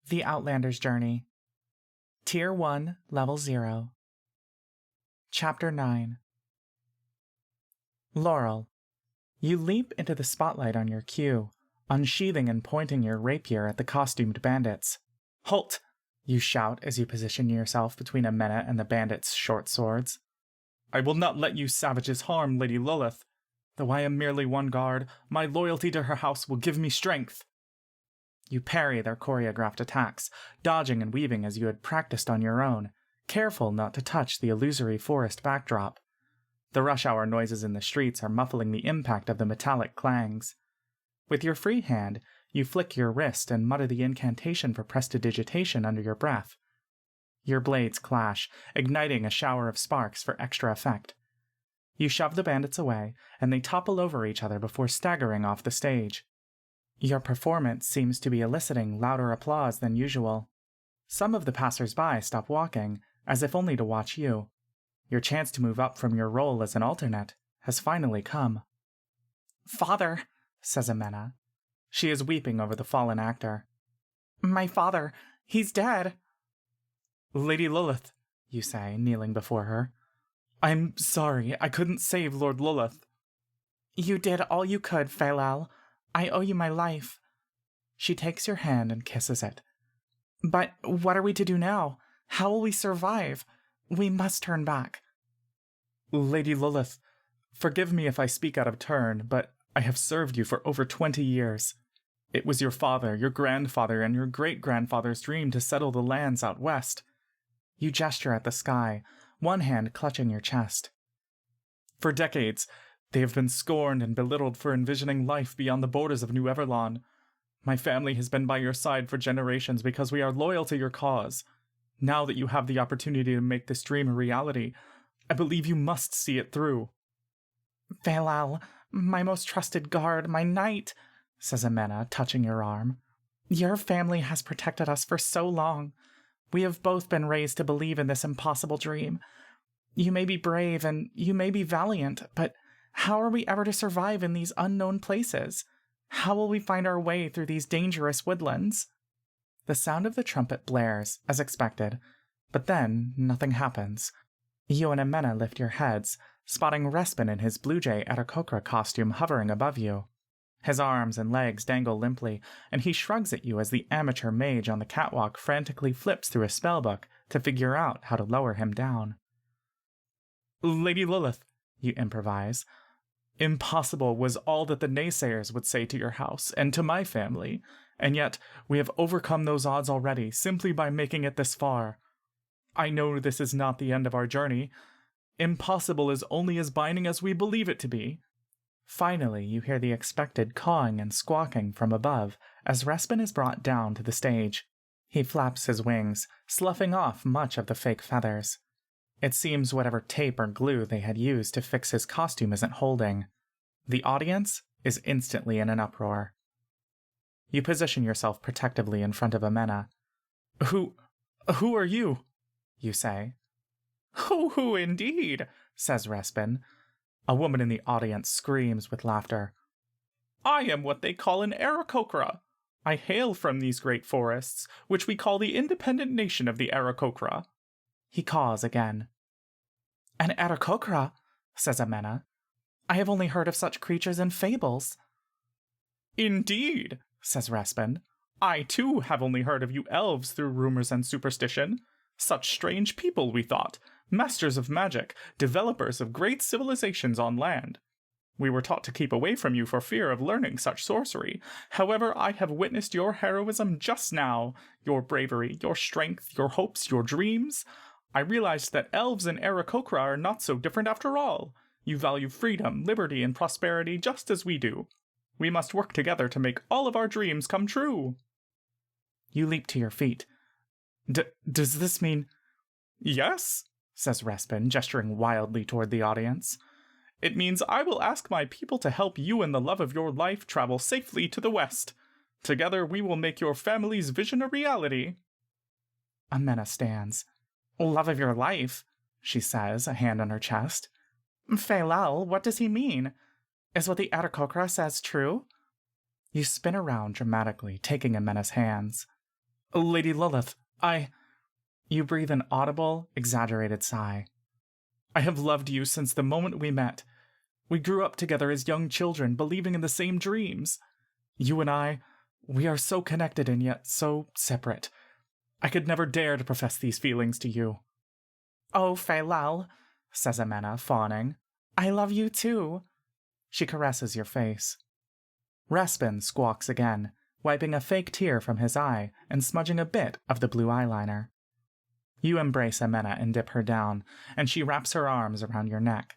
The Outlanders Journey. Tier 1, Level 0. Chapter 9. Laurel. You leap into the spotlight on your cue, unsheathing and pointing your rapier at the costumed bandits. Halt! You shout as you position yourself between Amena and the bandits' short swords. I will not let you savages harm Lady Lilith. Though I am merely one guard, my loyalty to her house will give me strength. You parry their choreographed attacks, dodging and weaving as you had practiced on your own, careful not to touch the illusory forest backdrop. The rush-hour noises in the streets are muffling the impact of the metallic clangs. With your free hand, you flick your wrist and mutter the incantation for prestidigitation under your breath. Your blades clash, igniting a shower of sparks for extra effect. You shove the bandits away, and they topple over each other before staggering off the stage. Your performance seems to be eliciting louder applause than usual. Some of the passers-by stop walking, as if only to watch you. Your chance to move up from your role as an alternate has finally come. "Father," says Amena. She is weeping over the fallen actor. "My father, he's dead." "Lady Lilith," you say, kneeling before her. "I'm sorry, I couldn't save Lord Lilith." "You did all you could, Phalal. I owe you my life." She takes your hand and kisses it. "But what are we to do now? How will we survive? We must turn back." "Lady Lilith, forgive me if I speak out of turn, but I have served you for over 20 years. It was your father, your grandfather, and your great-grandfather's dream to settle the lands out west." You gesture at the sky, one hand clutching your chest. "For decades, they have been scorned and belittled for envisioning life beyond the borders of New Everlon. My family has been by your side for generations because we are loyal to your cause. Now that you have the opportunity to make this dream a reality, I believe you must see it through." "Phalal, my most trusted guard, my knight," says Amena, touching your arm. "Your family has protected us for so long. We have both been raised to believe in this impossible dream. You may be brave and you may be valiant, but how are we ever to survive in these unknown places? How will we find our way through these dangerous woodlands?" The sound of the trumpet blares, as expected, but then nothing happens. You and Amena lift your heads, spotting Respin in his Blue Jay Aarakocra costume hovering above you. His arms and legs dangle limply, and he shrugs at you as the amateur mage on the catwalk frantically flips through a spellbook to figure out how to lower him down. "Lady Lilith," you improvise. "Impossible was all that the naysayers would say to your house and to my family, and yet we have overcome those odds already simply by making it this far. I know this is not the end of our journey. Impossible is only as binding as we believe it to be." Finally, you hear the expected cawing and squawking from above as Respin is brought down to the stage. He flaps his wings, sloughing off much of the fake feathers. It seems whatever tape or glue they had used to fix his costume isn't holding. The audience is instantly in an uproar. You position yourself protectively in front of Amena. Who are you?" you say. Who indeed?" says Respin. A woman in the audience screams with laughter. "I am what they call an Aarakocra. I hail from these great forests, which we call the independent nation of the Aarakocra." He caws again. "An Aarakocra?" says Amena. "I have only heard of such creatures in fables." "Indeed," says Respin. "I too have only heard of you elves through rumors and superstition. Such strange people, we thought, masters of magic, developers of great civilizations on land. We were taught to keep away from you for fear of learning such sorcery. However, I have witnessed your heroism just now, your bravery, your strength, your hopes, your dreams. I realized that elves and Aarakocra are not so different after all. You value freedom, liberty, and prosperity just as we do. We must work together to make all of our dreams come true." You leap to your feet. Does this mean—" "Yes," says Respin, gesturing wildly toward the audience. "It means I will ask my people to help you and the love of your life travel safely to the west. Together we will make your family's vision a reality." Amena stands. "Love of your life," she says, a hand on her chest. "Phalal, what does he mean? Is what the Aarakocra says true?" You spin around dramatically, taking Amena's hands. Lady Lilith, You breathe an audible, exaggerated sigh. I have loved you since the moment we met. We grew up together as young children, believing in the same dreams. You and I, we are so connected and yet so separate. I could never dare to profess these feelings to you. Oh, Failal, says Amena, fawning. I love you too. She caresses your face. Respin squawks again, wiping a fake tear from his eye and smudging a bit of the blue eyeliner. You embrace Amena and dip her down, and she wraps her arms around your neck.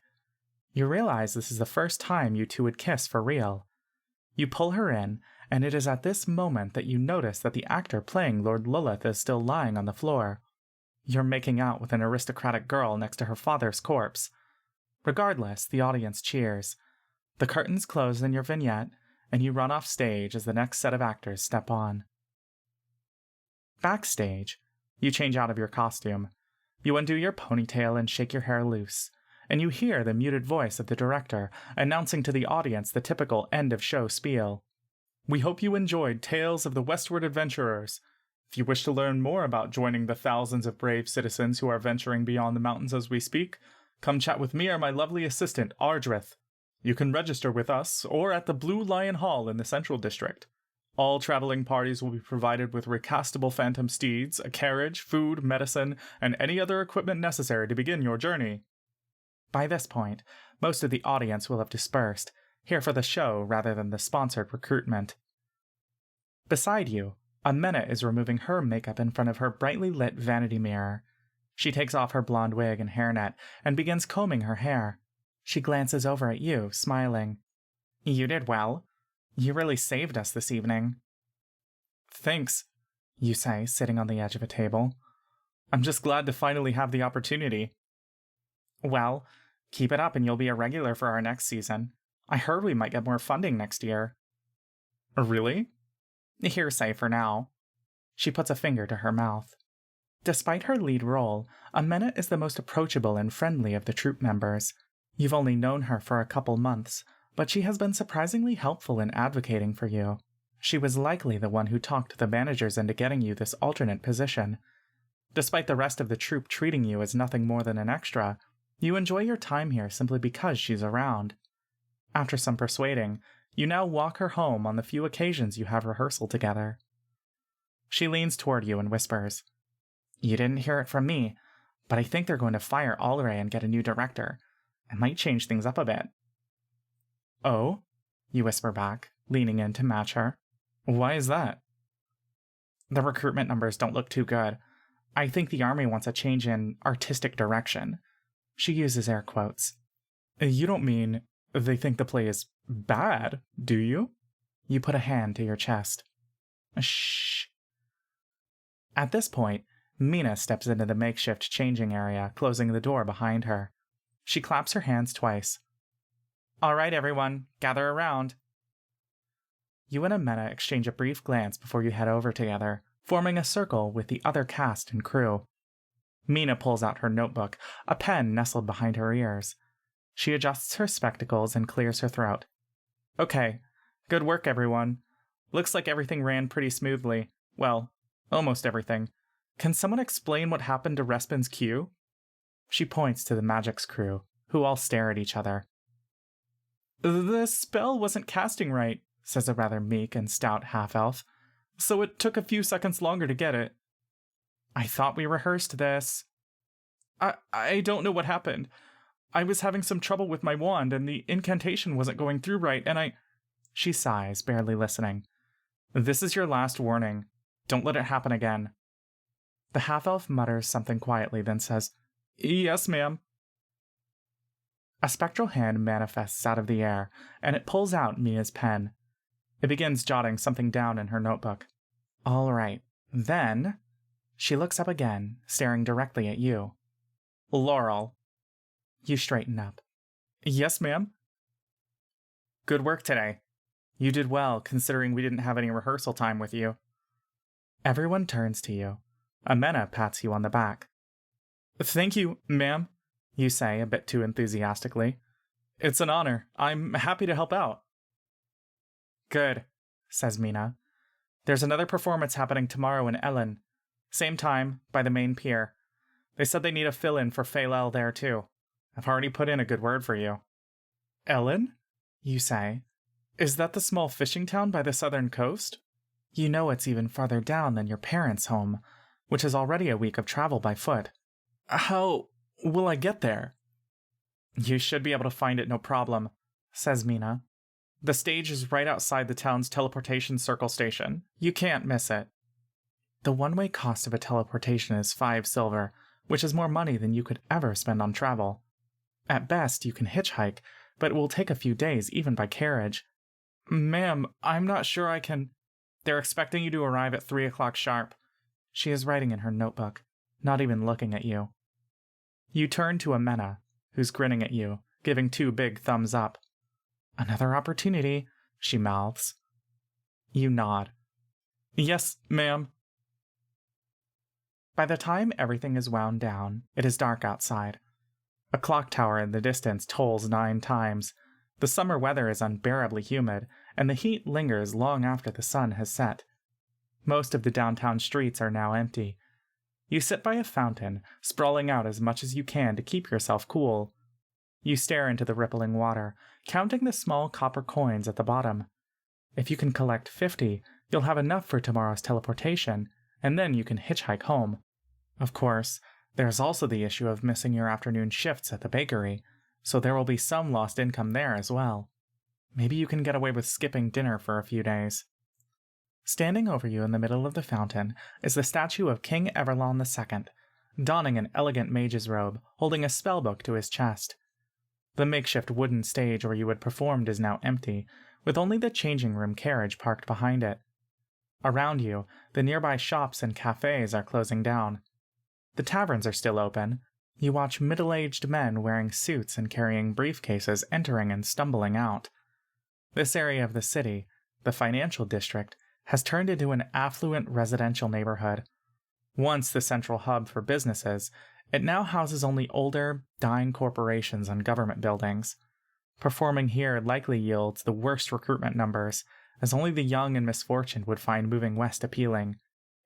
You realize this is the first time you two would kiss for real. You pull her in, and it is at this moment that you notice that the actor playing Lord Lilith is still lying on the floor. You're making out with an aristocratic girl next to her father's corpse. Regardless, the audience cheers. The curtains close in your vignette, and you run off stage as the next set of actors step on. Backstage, you change out of your costume. You undo your ponytail and shake your hair loose, and you hear the muted voice of the director announcing to the audience the typical end-of-show spiel. We hope you enjoyed Tales of the Westward Adventurers. If you wish to learn more about joining the thousands of brave citizens who are venturing beyond the mountains as we speak, come chat with me or my lovely assistant, Ardrith. You can register with us or at the Blue Lion Hall in the Central District. All traveling parties will be provided with recastable phantom steeds, a carriage, food, medicine, and any other equipment necessary to begin your journey. By this point, most of the audience will have dispersed, here for the show rather than the sponsored recruitment. Beside you, Amena is removing her makeup in front of her brightly lit vanity mirror. She takes off her blonde wig and hairnet and begins combing her hair. She glances over at you, smiling. You did well. You really saved us this evening. Thanks, you say, sitting on the edge of a table. I'm just glad to finally have the opportunity. Well, keep it up and you'll be a regular for our next season. I heard we might get more funding next year. Really? Hearsay for now. She puts a finger to her mouth. Despite her lead role, Amena is the most approachable and friendly of the troupe members. You've only known her for a couple months, but she has been surprisingly helpful in advocating for you. She was likely the one who talked the managers into getting you this alternate position. Despite the rest of the troupe treating you as nothing more than an extra, you enjoy your time here simply because she's around. After some persuading, you now walk her home on the few occasions you have rehearsal together. She leans toward you and whispers, You didn't hear it from me, but I think they're going to fire Alray and get a new director. It might change things up a bit. Oh? You whisper back, leaning in to match her. Why is that? The recruitment numbers don't look too good. I think the army wants a change in artistic direction. She uses air quotes. You don't mean they think the play is bad, do you? You put a hand to your chest. Shh. At this point, Mina steps into the makeshift changing area, closing the door behind her. She claps her hands twice. All right, everyone, gather around. You and Amena exchange a brief glance before you head over together, forming a circle with the other cast and crew. Mina pulls out her notebook, a pen nestled behind her ears. She adjusts her spectacles and clears her throat. Okay, good work, everyone. Looks like everything ran pretty smoothly. Well, almost everything. Can someone explain what happened to Respin's cue? She points to the Magic's crew, who all stare at each other. The spell wasn't casting right, says a rather meek and stout half-elf, so it took a few seconds longer to get it. I thought we rehearsed this. I don't know what happened. I was having some trouble with my wand, and the incantation wasn't going through right, and She sighs, barely listening. This is your last warning. Don't let it happen again. The half-elf mutters something quietly, then says, Yes, ma'am. A spectral hand manifests out of the air, and it pulls out Mia's pen. It begins jotting something down in her notebook. All right, then... She looks up again, staring directly at you. Laurel. You straighten up. Yes, ma'am. Good work today. You did well, considering we didn't have any rehearsal time with you. Everyone turns to you. Amena pats you on the back. Thank you, ma'am, you say a bit too enthusiastically. It's an honor. I'm happy to help out. Good, says Mina. There's another performance happening tomorrow in Ellen. Same time, by the main pier. They said they need a fill-in for Faylel there too. I've already put in a good word for you. Ellen? You say. Is that the small fishing town by the southern coast? You know it's even farther down than your parents' home, which is already a week of travel by foot. How will I get there? You should be able to find it no problem, says Mina. The stage is right outside the town's teleportation circle station. You can't miss it. The one-way cost of a teleportation is 5 silver, which is more money than you could ever spend on travel. At best, you can hitchhike, but it will take a few days even by carriage. Ma'am, I'm not sure I can... They're expecting you to arrive at 3 o'clock sharp. She is writing in her notebook, not even looking at you. You turn to Amena, who's grinning at you, giving 2 big thumbs up. Another opportunity, she mouths. You nod. Yes, ma'am. By the time everything is wound down, it is dark outside. A clock tower in the distance tolls 9 times. The summer weather is unbearably humid, and the heat lingers long after the sun has set. Most of the downtown streets are now empty. You sit by a fountain, sprawling out as much as you can to keep yourself cool. You stare into the rippling water, counting the small copper coins at the bottom. If you can collect 50, you'll have enough for tomorrow's teleportation, and then you can hitchhike home. Of course, there's also the issue of missing your afternoon shifts at the bakery, so there will be some lost income there as well. Maybe you can get away with skipping dinner for a few days. Standing over you in the middle of the fountain is the statue of King Everlon II, donning an elegant mage's robe, holding a spellbook to his chest. The makeshift wooden stage where you had performed is now empty, with only the changing room carriage parked behind it. Around you, the nearby shops and cafes are closing down. The taverns are still open. You watch middle-aged men wearing suits and carrying briefcases entering and stumbling out. This area of the city, the financial district, has turned into an affluent residential neighborhood. Once the central hub for businesses, it now houses only older, dying corporations and government buildings. Performing here likely yields the worst recruitment numbers, as only the young and misfortuned would find moving west appealing.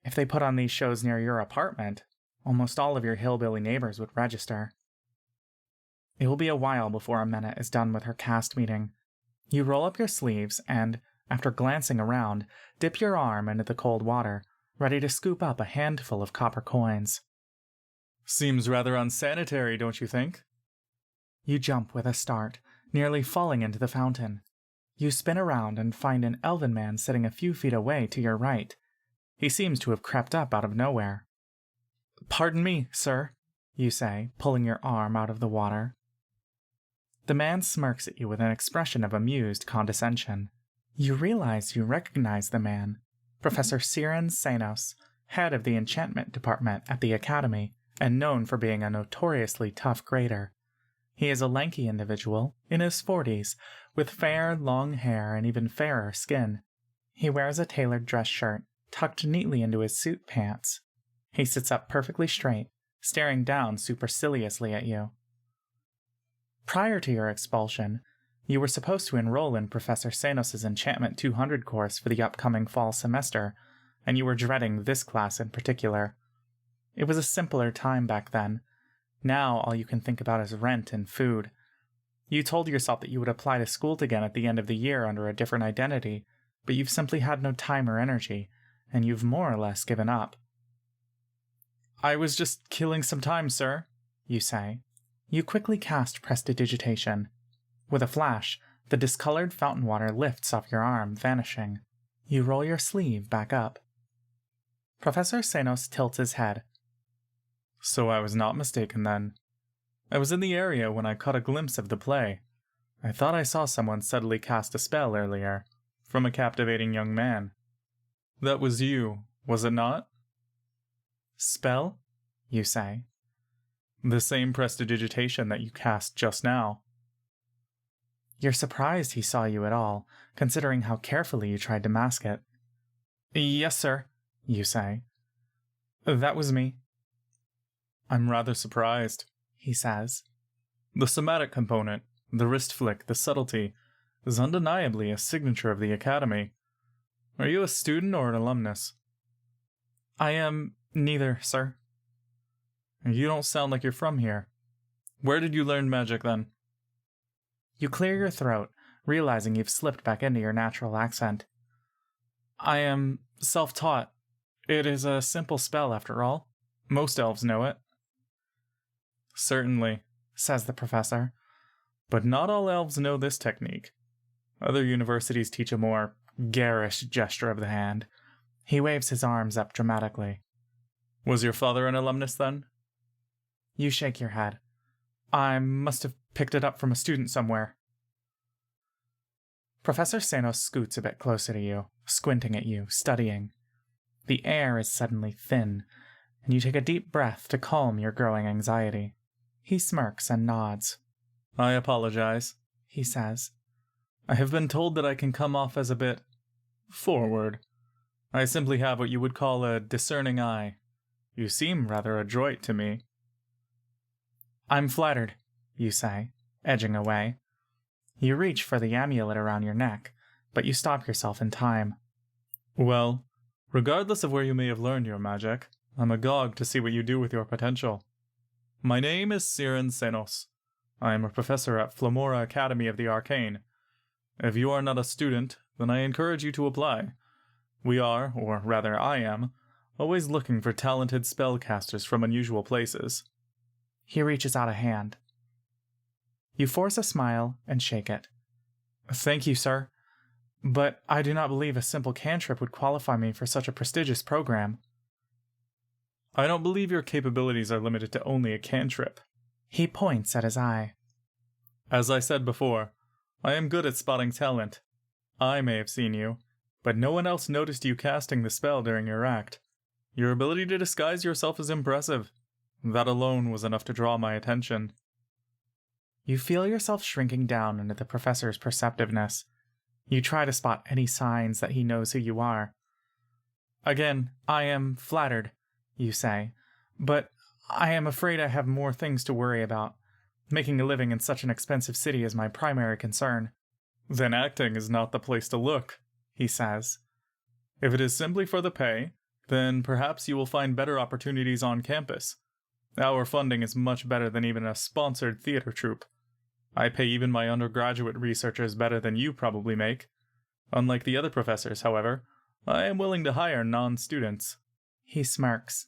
If they put on these shows near your apartment, almost all of your hillbilly neighbors would register. It will be a while before Amena is done with her cast meeting. You roll up your sleeves and, after glancing around, dip your arm into the cold water, ready to scoop up a handful of copper coins. Seems rather unsanitary, don't you think? You jump with a start, nearly falling into the fountain. You spin around and find an elven man sitting a few feet away to your right. He seems to have crept up out of nowhere. Pardon me, sir, you say, pulling your arm out of the water. The man smirks at you with an expression of amused condescension. You realize you recognize the man, Professor Siren Senos, head of the enchantment department at the Academy, and known for being a notoriously tough grader. He is a lanky individual, in his 40s, with fair, long hair and even fairer skin. He wears a tailored dress shirt, tucked neatly into his suit pants. He sits up perfectly straight, staring down superciliously at you. Prior to your expulsion, you were supposed to enroll in Professor Senos' Enchantment 200 course for the upcoming fall semester, and you were dreading this class in particular. It was a simpler time back then. Now all you can think about is rent and food. You told yourself that you would apply to school again at the end of the year under a different identity, but you've simply had no time or energy, and you've more or less given up. I was just killing some time, sir, you say. You quickly cast Prestidigitation. With a flash, the discolored fountain water lifts off your arm, vanishing. You roll your sleeve back up. Professor Senos tilts his head. So I was not mistaken then. I was in the area when I caught a glimpse of the play. I thought I saw someone subtly cast a spell earlier, from a captivating young man. That was you, was it not? Spell? You say. The same Prestidigitation that you cast just now. You're surprised he saw you at all, considering how carefully you tried to mask it. Yes, sir, you say. That was me. I'm rather surprised, he says. The somatic component, the wrist flick, the subtlety, is undeniably a signature of the Academy. Are you a student or an alumnus? I am neither, sir. You don't sound like you're from here. Where did you learn magic then? You clear your throat, realizing you've slipped back into your natural accent. I am self-taught. It is a simple spell, after all. Most elves know it. Certainly, says the professor. But not all elves know this technique. Other universities teach a more garish gesture of the hand. He waves his arms up dramatically. Was your father an alumnus then? You shake your head. I must have picked it up from a student somewhere. Professor Senos scoots a bit closer to you, squinting at you, studying. The air is suddenly thin, and you take a deep breath to calm your growing anxiety. He smirks and nods. I apologize, he says. I have been told that I can come off as a bit forward. I simply have what you would call a discerning eye. You seem rather adroit to me. I'm flattered, you say, edging away. You reach for the amulet around your neck, but you stop yourself in time. Well, regardless of where you may have learned your magic, I'm agog to see what you do with your potential. My name is Siren Senos. I am a professor at Flamora Academy of the Arcane. If you are not a student, then I encourage you to apply. We are, or rather I am, always looking for talented spellcasters from unusual places. He reaches out a hand. You force a smile and shake it. Thank you, sir. But I do not believe a simple cantrip would qualify me for such a prestigious program. I don't believe your capabilities are limited to only a cantrip. He points at his eye. As I said before, I am good at spotting talent. I may have seen you, but no one else noticed you casting the spell during your act. Your ability to disguise yourself is impressive. That alone was enough to draw my attention. You feel yourself shrinking down under the professor's perceptiveness. You try to spot any signs that he knows who you are. Again, I am flattered, you say, but I am afraid I have more things to worry about. Making a living in such an expensive city is my primary concern. Then acting is not the place to look, he says. If it is simply for the pay, then perhaps you will find better opportunities on campus. Our funding is much better than even a sponsored theater troupe. I pay even my undergraduate researchers better than you probably make. Unlike the other professors, however, I am willing to hire non-students. He smirks.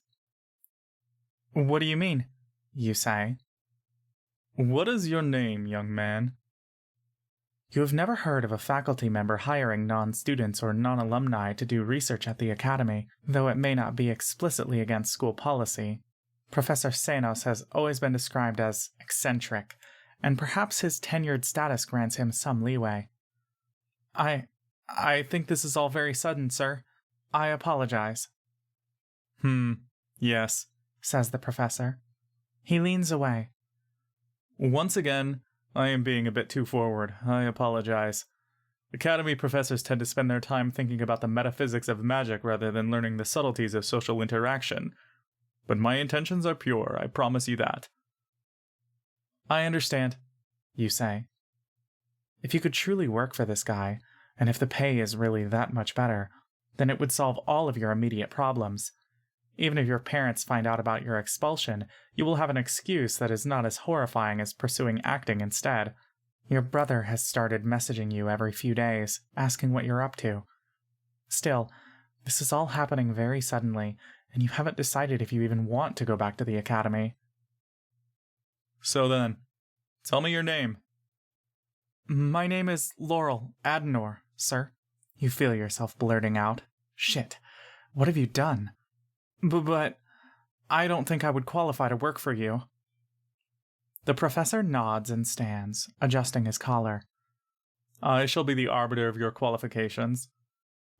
What do you mean? You say. What is your name, young man? You have never heard of a faculty member hiring non-students or non-alumni to do research at the academy, though it may not be explicitly against school policy. Professor Senos has always been described as eccentric, and perhaps his tenured status grants him some leeway. I think this is all very sudden, sir. I apologize. Yes, says the professor. He leans away. Once again, I am being a bit too forward. I apologize. Academy professors tend to spend their time thinking about the metaphysics of magic rather than learning the subtleties of social interaction. But my intentions are pure, I promise you that. I understand, you say. If you could truly work for this guy, and if the pay is really that much better, then it would solve all of your immediate problems. Even if your parents find out about your expulsion, you will have an excuse that is not as horrifying as pursuing acting instead. Your brother has started messaging you every few days, asking what you're up to. Still, this is all happening very suddenly, and you haven't decided if you even want to go back to the academy. So then, tell me your name. My name is Laurel Adenor, sir. You feel yourself blurting out. Shit, what have you done? But I don't think I would qualify to work for you. The professor nods and stands, adjusting his collar. I shall be the arbiter of your qualifications.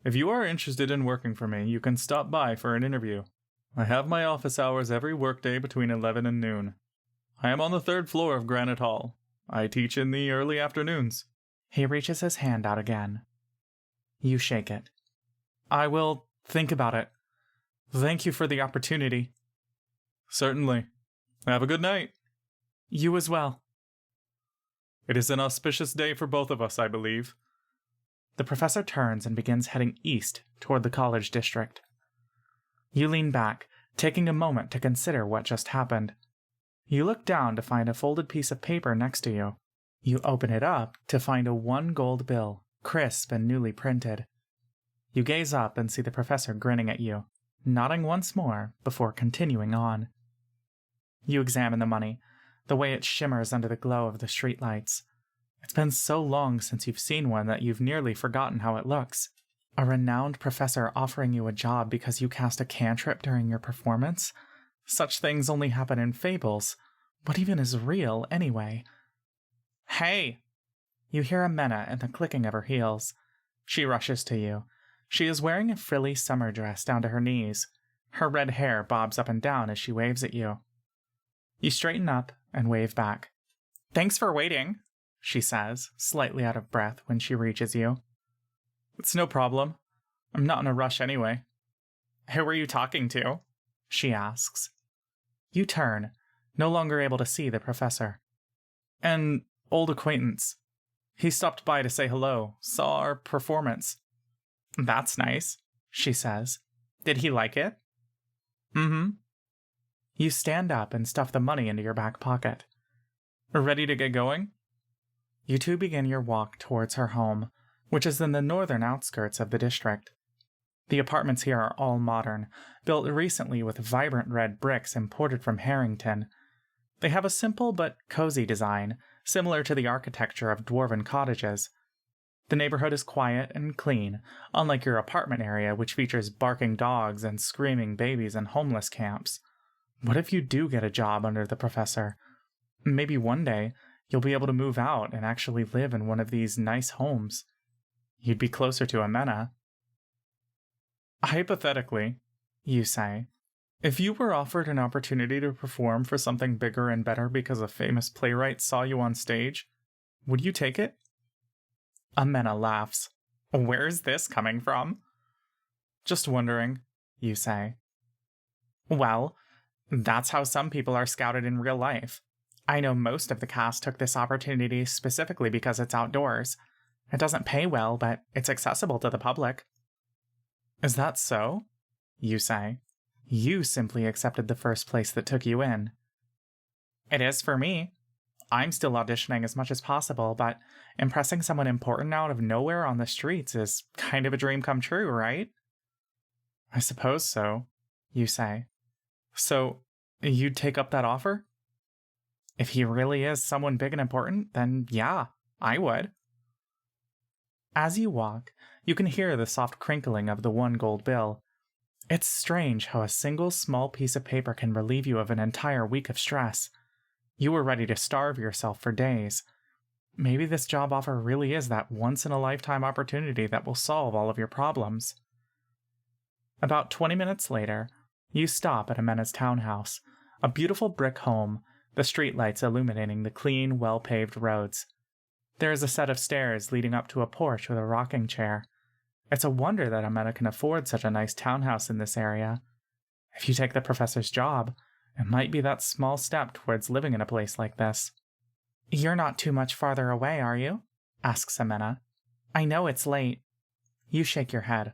If you are interested in working for me, you can stop by for an interview. I have my office hours every workday between 11 and noon. I am on the 3rd floor of Granite Hall. I teach in the early afternoons. He reaches his hand out again. You shake it. I will think about it. Thank you for the opportunity. Certainly. Have a good night. You as well. It is an auspicious day for both of us, I believe. The professor turns and begins heading east toward the college district. You lean back, taking a moment to consider what just happened. You look down to find a folded piece of paper next to you. You open it up to find a 1 gold bill, crisp and newly printed. You gaze up and see the professor grinning at you, nodding once more before continuing on. You examine the money, the way it shimmers under the glow of the streetlights. It's been so long since you've seen one that you've nearly forgotten how it looks. A renowned professor offering you a job because you cast a cantrip during your performance? Such things only happen in fables. What even is real, anyway? Hey! You hear Amena and the clicking of her heels. She rushes to you. She is wearing a frilly summer dress down to her knees. Her red hair bobs up and down as she waves at you. You straighten up and wave back. "Thanks for waiting," she says, slightly out of breath when she reaches you. "It's no problem. I'm not in a rush anyway." "Who were you talking to?" she asks. You turn, no longer able to see the professor. "An old acquaintance. He stopped by to say hello, saw our performance." "That's nice," she says. "Did he like it?" "Mm-hmm." You stand up and stuff the money into your back pocket. "Ready to get going?" You two begin your walk towards her home, which is in the northern outskirts of the district. The apartments here are all modern, built recently with vibrant red bricks imported from Harrington. They have a simple but cozy design, similar to the architecture of dwarven cottages. The neighborhood is quiet and clean, unlike your apartment area, which features barking dogs and screaming babies and homeless camps. What if you do get a job under the professor? Maybe one day you'll be able to move out and actually live in one of these nice homes. You'd be closer to Amena. "Hypothetically," you say, "if you were offered an opportunity to perform for something bigger and better because a famous playwright saw you on stage, would you take it?" Amena laughs. "Where's this coming from?" "Just wondering," you say. "Well, that's how some people are scouted in real life. I know most of the cast took this opportunity specifically because it's outdoors. It doesn't pay well, but it's accessible to the public." "Is that so?" you say. You simply accepted the first place that took you in. "It is for me. I'm still auditioning as much as possible, but impressing someone important out of nowhere on the streets is kind of a dream come true, right?" "I suppose so," you say. "So, you'd take up that offer?" "If he really is someone big and important, then yeah, I would." As you walk, you can hear the soft crinkling of the 1 gold bill. It's strange how a single small piece of paper can relieve you of an entire week of stress. You were ready to starve yourself for days. Maybe this job offer really is that once-in-a-lifetime opportunity that will solve all of your problems. About 20 minutes later, you stop at Amena's townhouse, a beautiful brick home, the streetlights illuminating the clean, well-paved roads. There is a set of stairs leading up to a porch with a rocking chair. It's a wonder that Amena can afford such a nice townhouse in this area. If you take the professor's job, it might be that small step towards living in a place like this. "You're not too much farther away, are you?" asks Amena. "I know it's late." You shake your head.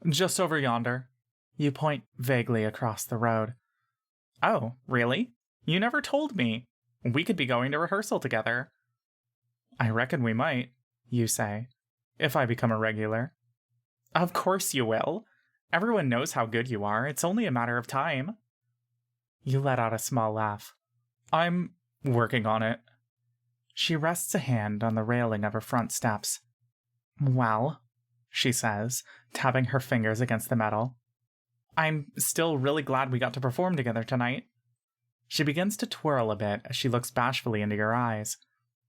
"Just over yonder." You point vaguely across the road. "Oh, really? You never told me. We could be going to rehearsal together." "I reckon we might," you say, "if I become a regular." "Of course you will. Everyone knows how good you are. It's only a matter of time." You let out a small laugh. "I'm working on it." She rests a hand on the railing of her front steps. "Well," she says, tapping her fingers against the metal, "I'm still really glad we got to perform together tonight." She begins to twirl a bit as she looks bashfully into your eyes.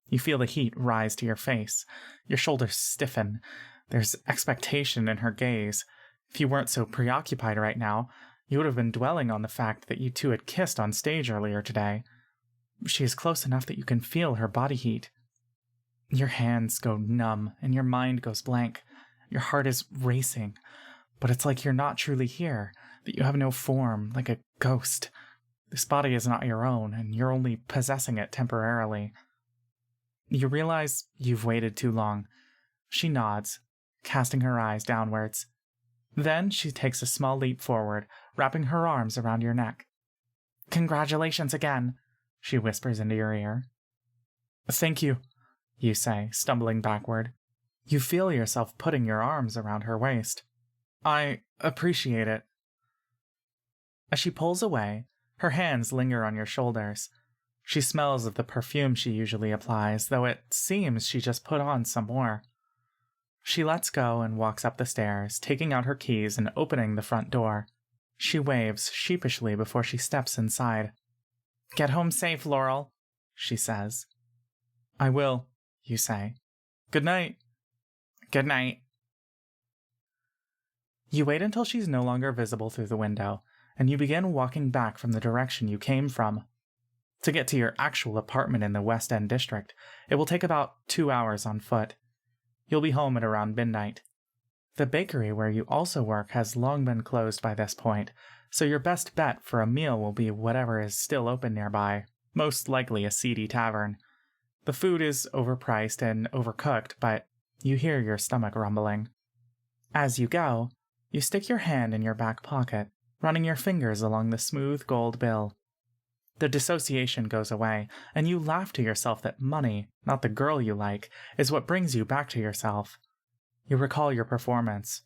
You feel the heat rise to your face. Your shoulders stiffen. There's expectation in her gaze. If you weren't so preoccupied right now, you would have been dwelling on the fact that you two had kissed on stage earlier today. She is close enough that you can feel her body heat. Your hands go numb and your mind goes blank. Your heart is racing, but it's like you're not truly here, that you have no form, like a ghost. This body is not your own, and you're only possessing it temporarily. You realize you've waited too long. She nods, casting her eyes downwards. Then she takes a small leap forward, wrapping her arms around your neck. "Congratulations again," she whispers into your ear. "Thank you," you say, stumbling backward. You feel yourself putting your arms around her waist. "I appreciate it." As she pulls away, her hands linger on your shoulders. She smells of the perfume she usually applies, though it seems she just put on some more. She lets go and walks up the stairs, taking out her keys and opening the front door. She waves sheepishly before she steps inside. "Get home safe, Laurel," she says. "I will," you say. "Good night." "Good night." You wait until she's no longer visible through the window, and you begin walking back from the direction you came from. To get to your actual apartment in the West End district, it will take about 2 hours on foot. You'll be home at around midnight. The bakery where you also work has long been closed by this point, so your best bet for a meal will be whatever is still open nearby, most likely a seedy tavern. The food is overpriced and overcooked, but you hear your stomach rumbling. As you go, you stick your hand in your back pocket, running your fingers along the smooth gold bill. The dissociation goes away, and you laugh to yourself that money, not the girl you like, is what brings you back to yourself. You recall your performance.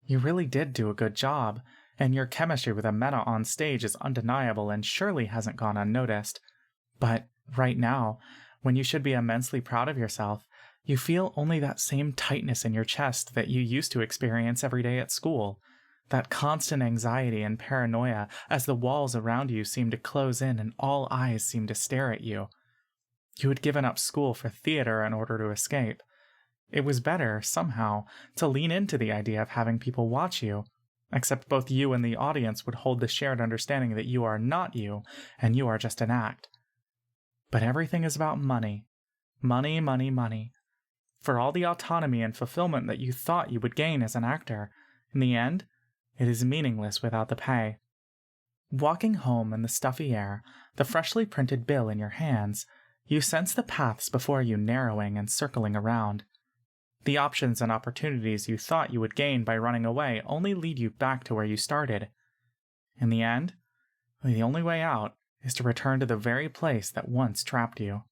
You really did do a good job, and your chemistry with Amena on stage is undeniable and surely hasn't gone unnoticed. But right now, when you should be immensely proud of yourself, you feel only that same tightness in your chest that you used to experience every day at school. That constant anxiety and paranoia as the walls around you seem to close in and all eyes seem to stare at you. You had given up school for theater in order to escape. It was better, somehow, to lean into the idea of having people watch you, except both you and the audience would hold the shared understanding that you are not you, and you are just an act. But everything is about money. Money, money, money. For all the autonomy and fulfillment that you thought you would gain as an actor, in the end, it is meaningless without the pay. Walking home in the stuffy air, the freshly printed bill in your hands, you sense the paths before you narrowing and circling around. The options and opportunities you thought you would gain by running away only lead you back to where you started. In the end, the only way out is to return to the very place that once trapped you.